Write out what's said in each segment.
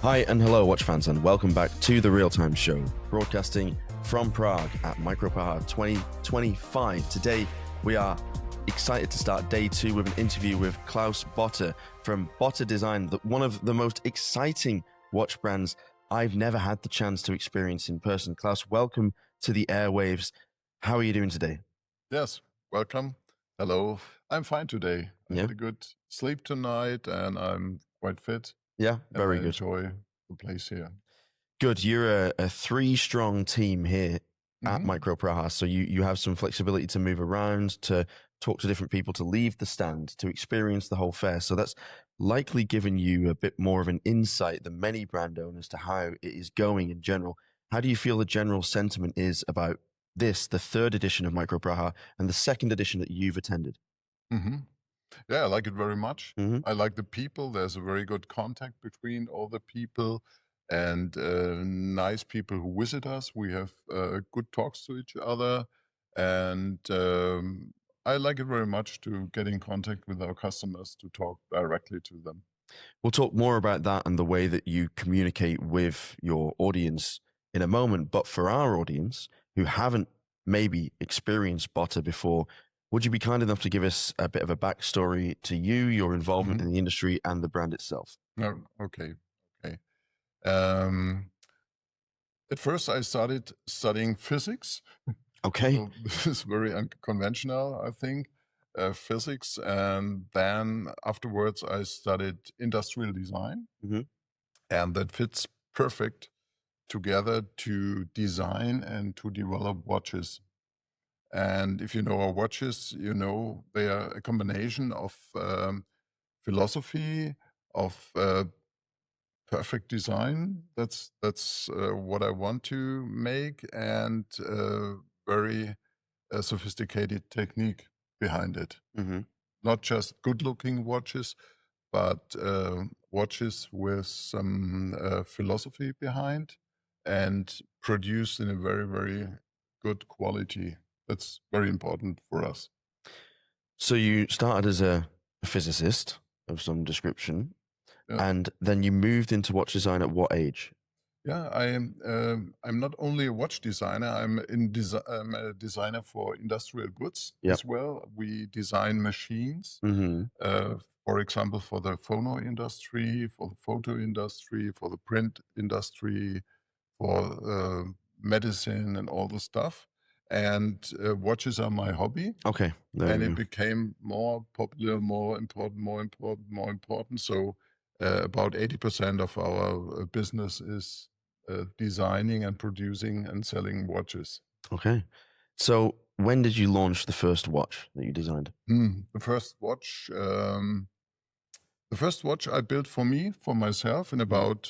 Hi and hello, watch fans, and welcome back to the Real Time Show, broadcasting from Prague at MicroPraha 2025. Today, we are excited to start day 2 with an interview with Klaus Botta from Botta Design, one of the most exciting watch brands I've never had the chance to experience in person. Klaus, welcome to the airwaves. How are you doing today? Yes, welcome. Hello. I'm fine today. I Yeah? had a good sleep tonight and I'm quite fit. Yeah, And very I good. enjoy the place here. Good. You're a 3-strong team here at Micro Praha, so you have some flexibility to move around, to talk to different people, to leave the stand, to experience the whole fair. So that's likely given you a bit more of an insight than many brand owners to how it is going in general. How do you feel the general sentiment is about this, the 3rd edition of Micro Praha, and the 2nd edition that you've attended? Yeah, I like it very much. Mhm. I like the people. There's a very good contact between all the people and nice people who visit us. We have good talks to each other. And I like it very much to get in contact with our customers, to talk directly to them. We'll talk more about that and the way that you communicate with your audience in a moment. But for our audience who haven't maybe experienced Botta before, would you be kind enough to give us a bit of a backstory to you, your involvement in the industry, and the brand itself? Oh, okay. Um, at first, I started studying physics. Okay. So this is very unconventional, I think, physics. And then afterwards, I studied industrial design. Mhm. And that fits perfect together to design and to develop watches. And if you know our watches, you know they are a combination of philosophy, of perfect design. That's what I want to make, and very sophisticated technique behind it. Mhm. Not just good-looking watches, but watches with some philosophy behind and produced in a very, very good quality. That's very important for us. So you started as a physicist of some description, Yeah. and then you moved into watch design at what age? Yeah, I'm not only a watch designer. I'm a designer for industrial goods Yep. as well. We design machines, Mhm. for example, for the phono industry, for the photo industry, for the print industry, for medicine and all the stuff. And watches are my hobby. Okay. There And we it go. became more popular, more important, more important, more important. So about 80% of our business is designing and producing and selling watches. Okay. So when did you launch the first watch that you designed? The first watch, the first watch I built for me, for myself, in about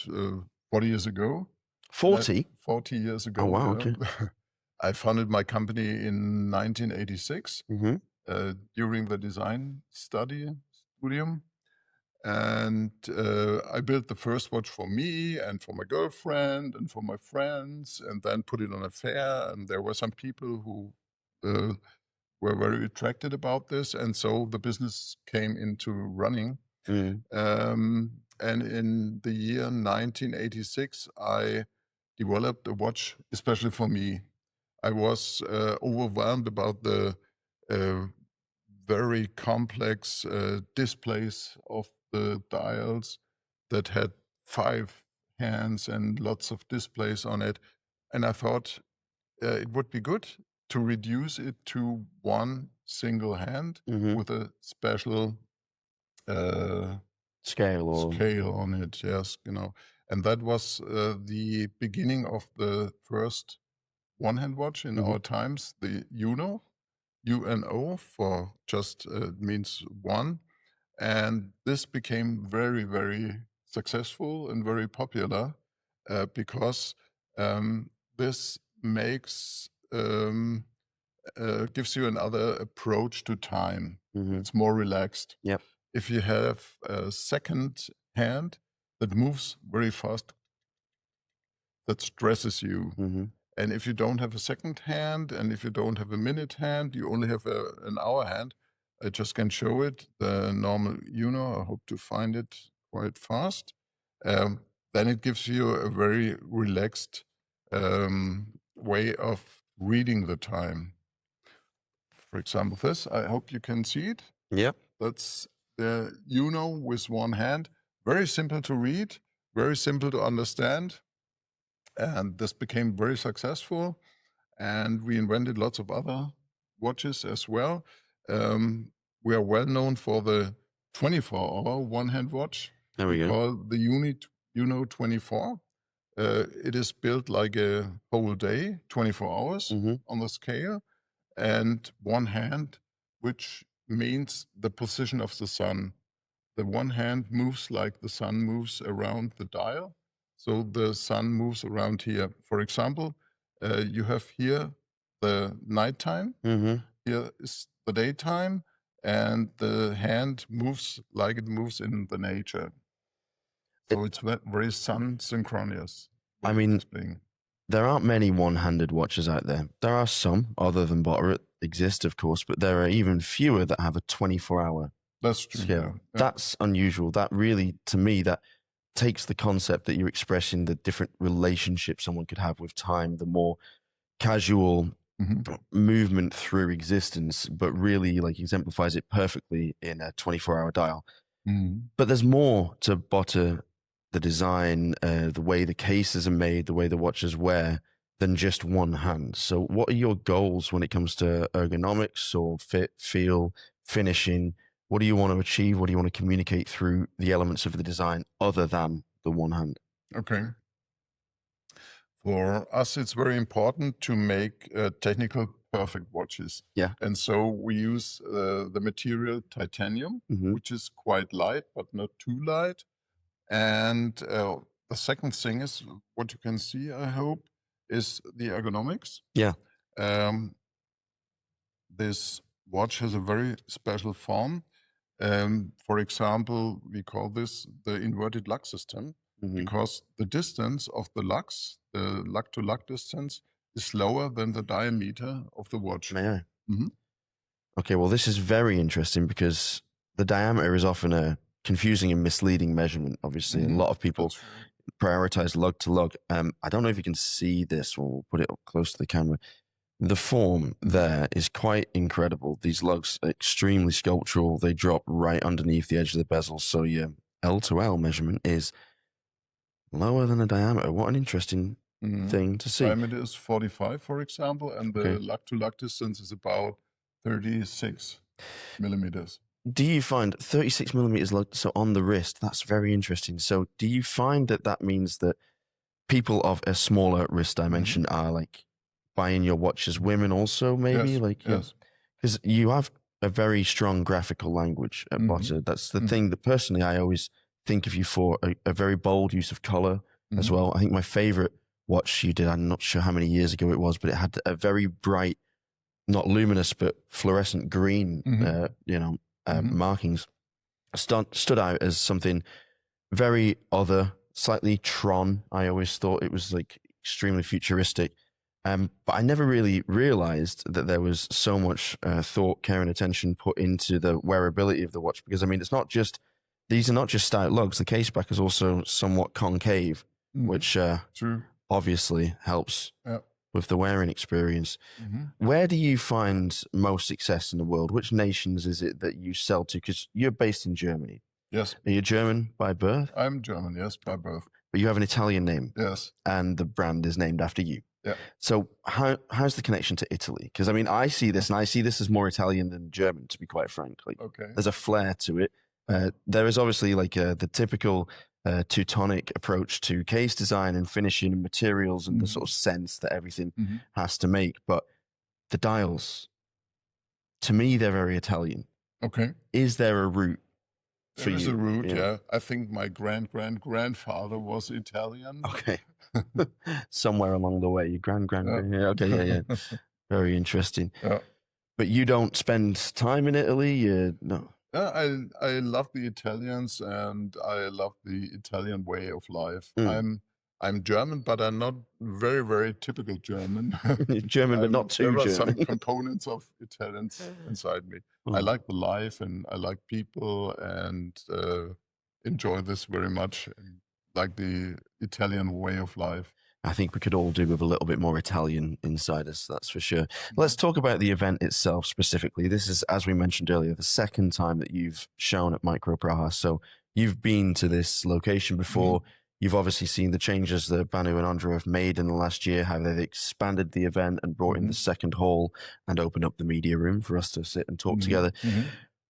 40 years ago. 40? 40 years ago. Oh, wow. Yeah. Okay. I founded my company in 1986 Mm-hmm. during the design studium. And I built the first watch for me and for my girlfriend and for my friends, and then put it on a fair. And there were some people who were very attracted about this. And so the business came into running. Mm. And in the year 1986, I developed a watch especially for me. I was overwhelmed about the uh, very complex displays of the dials that had 5 hands and lots of displays on it. And I thought it would be good to reduce it to one single hand Mm-hmm. with a special Scale or scale on it. Yes, and that was the beginning of the first one-hand watch in our times, the UNO for just means one. And this became very, very successful and very popular because this makes gives you another approach to time. It's more relaxed. Yep. If you have a second hand that moves very fast, that stresses you. Mm-hmm. And if you don't have a second hand, and if you don't have a minute hand, you only have an hour hand. I just can show it, the normal I hope to find it quite fast. then it gives you a very relaxed way of reading the time. For example, this, I hope you can see it. Yep. That's the with one hand. Very simple to read, very simple to understand. And this became very successful. And we invented lots of other watches as well. We are well known for the 24-hour one-hand watch. There we go. Call the unit 24. It is built like a whole day, 24 hours on the scale, and one hand, which means the position of the sun. The one hand moves like the sun moves around the dial. So the sun moves around here. For example, you have here the nighttime. Here is the daytime, and the hand moves like it moves in the nature. So it's very sun synchronous. I mean, there aren't many one-handed watches out there. There are some, other than Botta, exist, of course, but there are even fewer that have a 24-hour That's true. scale. Yeah. That's unusual. That really, to me, that takes the concept that you're expressing, the different relationships someone could have with time, the more casual movement through existence, but really like exemplifies it perfectly in a 24-hour dial. But there's more to Botta, the design, the way the cases are made, the way the watches wear, than just one hand. So what are your goals when it comes to ergonomics or fit, feel, finishing? What do you want to achieve? What do you want to communicate through the elements of the design other than the one hand? Okay. For us, it's very important to make technical perfect watches. Yeah. And so we use the material titanium, which is quite light, but not too light. And the second thing is what you can see, I hope, is the ergonomics. Yeah. This watch has a very special form. For example, we call this the inverted lug system because the distance of the lugs, the lug-to-lug distance, is lower than the diameter of the watch. May I? Okay, well, this is very interesting because the diameter is often a confusing and misleading measurement, obviously. A lot of people prioritize lug to lug. I don't know if you can see this. We'll put it up close to the camera. The form there is quite incredible. These lugs are extremely sculptural. They drop right underneath the edge of the bezel. So your L to L measurement is lower than the diameter. What an interesting thing to see. Diameter is 45, for example, and the lug to lug distance is about 36 millimeters. Do you find 36 millimeters lug, so on the wrist? That's very interesting. So do you find that that means that people of a smaller wrist dimension are like buying your watches, women also maybe? Yes. Because you have a very strong graphical language at Botta. That's the thing that personally I always think of you for, a very bold use of color as well. I think my favorite watch you did, I'm not sure how many years ago it was, but it had a very bright, not luminous, but fluorescent green, markings. Stood out as something very other, slightly Tron. I always thought it was like extremely futuristic. But I never really realized that there was so much thought, care, and attention put into the wearability of the watch. Because I mean, these are not just stout lugs. The case back is also somewhat concave, which obviously helps with the wearing experience. Where do you find most success in the world? Which nations is it that you sell to? Because you're based in Germany. Yes. Are you German by birth? I'm German, yes, by birth. But you have an Italian name. Yes. And the brand is named after you. Yeah. So how's the connection to Italy? Because I mean, I see this as more Italian than German, to be quite frank. Like, there's a flair to it. There is obviously like the typical Teutonic approach to case design and finishing and materials and the sort of sense that everything has to make. But the dials, to me, they're very Italian. Okay. Is there a route for you? There is a route, yeah. I think my grandfather was Italian. Okay. Somewhere along the way, your grand. Yeah, okay, yeah. Very interesting. Yeah. But you don't spend time in Italy? No. I love the Italians and I love the Italian way of life. I'm German, but I'm not very, very typical German. German, but not too German. There are some components of Italians inside me. I like the life and I like people and enjoy this very much. like the Italian way of life. I think we could all do with a little bit more Italian inside us, that's for sure. Let's talk about the event itself specifically. This is, as we mentioned earlier, the second time that you've shown at Micro Praha. So you've been to this location before. You've obviously seen the changes that Banu and Andrew have made in the last year, how they've expanded the event and brought in the second hall and opened up the media room for us to sit and talk together.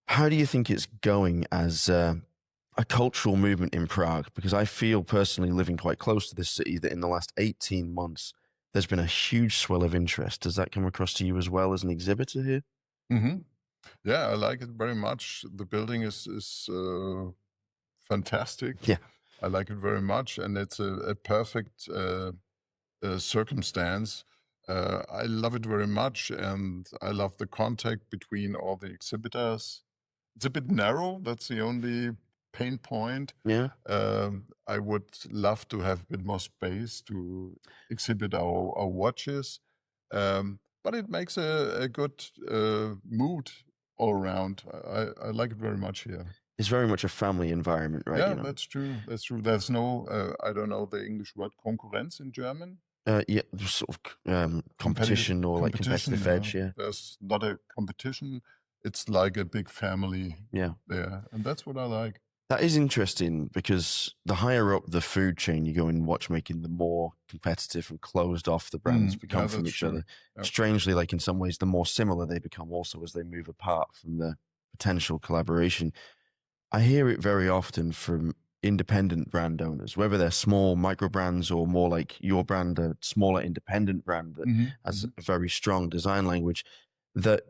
How do you think it's going as a cultural movement in Prague? Because I feel personally, living quite close to this city, that in the last 18 months, there's been a huge swell of interest. Does that come across to you as well as an exhibitor here? Yeah, I like it very much. The building is fantastic. Yeah. I like it very much, and it's a perfect circumstance. I love it very much, and I love the contact between all the exhibitors. It's a bit narrow. That's the only pain point. Yeah. I would love to have a bit more space to exhibit our watches, but it makes a good mood all around. I like it very much here. It's very much a family environment, right? Yeah, that's true. That's true. There's no, I don't know the English word Konkurrenz in German. Yeah, sort of competition or like competitive edge. Yeah. There's not a competition. It's like a big family. Yeah. There, and that's what I like. That is interesting because the higher up the food chain you go in watchmaking, the more competitive and closed off the brands become from each other. Yep. Strangely, like in some ways, the more similar they become also as they move apart from the potential collaboration. I hear it very often from independent brand owners, whether they're small micro brands or more like your brand, a smaller independent brand that has a very strong design language, that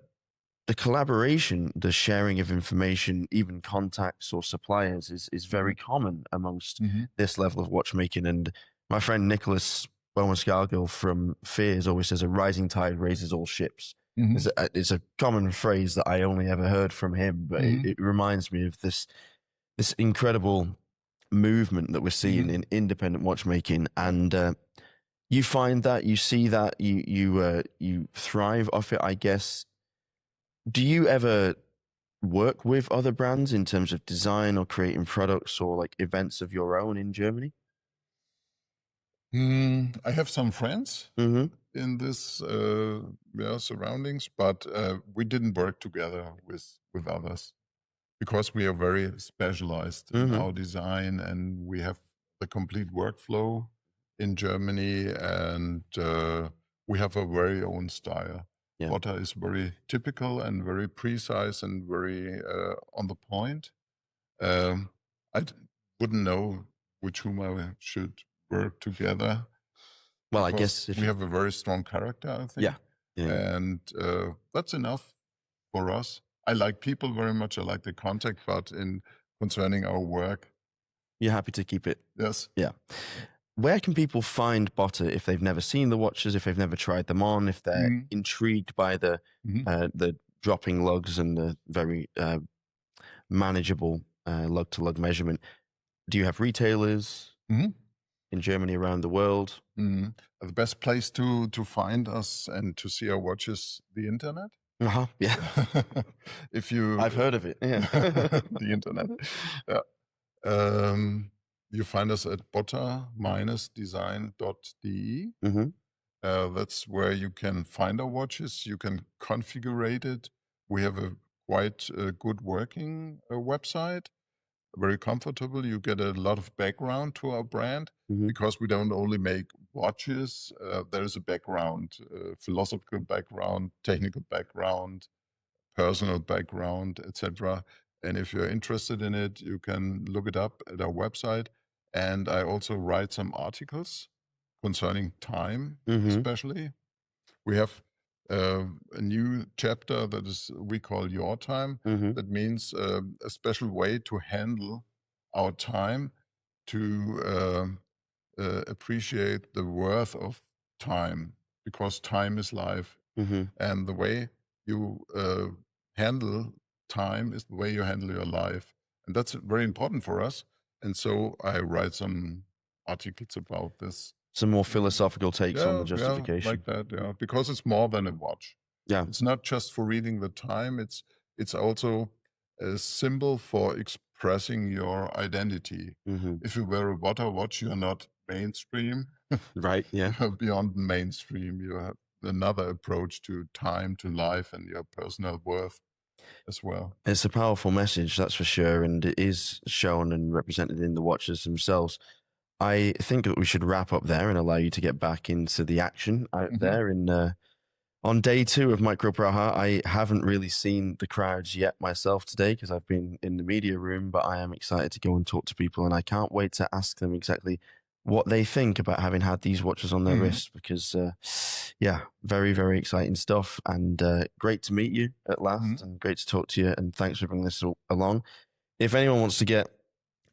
the collaboration, the sharing of information, even contacts or suppliers is very common amongst this level of watchmaking. And my friend Nicholas Bomascargill from Fears always says, a rising tide raises all ships. It's a common phrase that I only ever heard from him, but it reminds me of this incredible movement that we're seeing in independent watchmaking. And you find that, you see that, you thrive off it, I guess. Do you ever work with other brands in terms of design or creating products or like events of your own in Germany? I have some friends in this surroundings, but we didn't work together with others because we are very specialized in our design, and we have the complete workflow in Germany, and we have a very own style. Yeah. Botta is very typical and very precise and very on the point. I wouldn't know which whom I should work together. Well, I guess we have a very strong character, I think. Yeah. And that's enough for us. I like people very much. I like the contact, but in concerning our work, you're happy to keep it. Yes. Yeah. Where can people find Botta if they've never seen the watches, if they've never tried them on, if they're intrigued by the dropping lugs and the very manageable lug-to-lug measurement? Do you have retailers in Germany, around the world? The best place to find us and to see our watches, the internet. Yeah. If you, I've heard of it. Yeah. The internet. Yeah. You find us at botta-design.de. That's where you can find our watches. You can configure it. We have a quite good working website, very comfortable. You get a lot of background to our brand because we don't only make watches. There's a background, philosophical background, technical background, personal background, etc. And if you're interested in it, you can look it up at our website. And I also write some articles concerning time, especially. We have a new chapter that is we call Your Time. That means a special way to handle our time, to appreciate the worth of time, because time is life. And the way you handle time is the way you handle your life. And that's very important for us. And so I write some articles about this. Some more philosophical takes on the justification. Yeah, like that, because it's more than a watch. Yeah. It's not just for reading the time. It's also a symbol for expressing your identity. If you wear a Botta watch, you're not mainstream. Right, yeah. You're beyond mainstream. You have another approach to time, to life, and your personal worth as well. It's a powerful message, that's for sure, and it is shown and represented in the watches themselves. I think that we should wrap up there and allow you to get back into the action out there in on day 2 of Micro Praha. I haven't really seen the crowds yet myself today because I've been in the media room, but I am excited to go and talk to people, and I can't wait to ask them exactly what they think about having had these watches on their wrists, because yeah, very, very exciting stuff, and great to meet you at last, and great to talk to you, and thanks for bringing this along. If anyone wants to get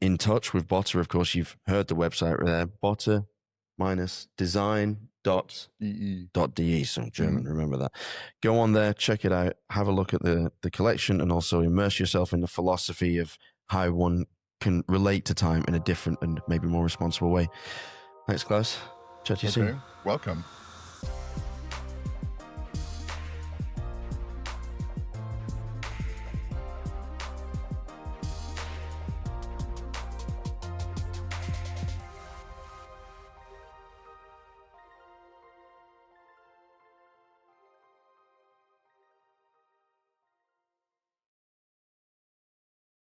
in touch with Botta, of course, you've heard the website right there, botta-design.de, so German, remember that. Go on there, check it out, have a look at the collection, and also immerse yourself in the philosophy of how one can relate to time in a different and maybe more responsible way. Thanks, Klaus. Chat to you soon. Welcome.